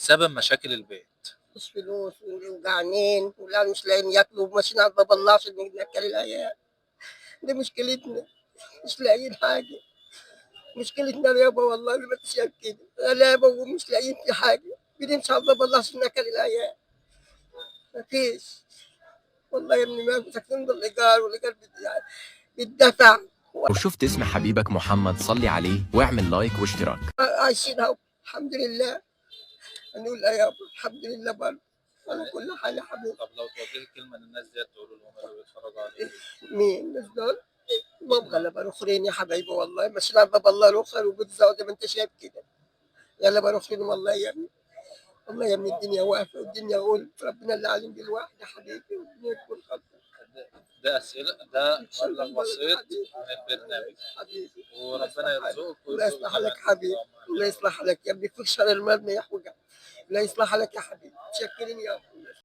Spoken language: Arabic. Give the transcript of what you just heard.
سبب مشاكل البيت. مفيش فلوس وجعانين والعيال مش لاقيين ياكلوا وماشيين على باب الله عشان ناكل العيال. دي مشكلتنا، مش لاقيين حاجة. مشكلتنا يابا والله ما انت شايف كده، غلابة ومش لاقيين في حاجة. بنمشي على باب الله عشان ناكل العيال. مفيش. والله يا ابني ما ساكنين بالإيجار والإيجار بيدفع. لو شفت اسم حبيبك محمد صلي عليه واعمل لايك واشتراك. عايشين اهو الحمد لله. هنقول لا يابا الحمد لله برضه على كل حال يا حبيبي. طب لو توجهي كلمه للناس ديت تقولوا لهم اللي بيتفرجوا عليك. مين الناس دول؟ ما بغلبة الاخرين يا حبايبي والله ماشيين على باب الله الاخر وبتزود زي ما انت شايف كده. يلا بروح لهم والله يا ابني. والله يا ابني الدنيا واقفه والدنيا غول، ربنا اللي عالم بالواحد يا حبيبي والدنيا تكون خطر. ده اسئله، ده مبلغ بسيط من البرنامج حبيبي وربنا يرزقك الله يصلح لك حبيبي. الله يصلح لك يا ابني، فيك شر المال ما يحوجك. الله يصلح لك يا حبيبي، متشكرين يا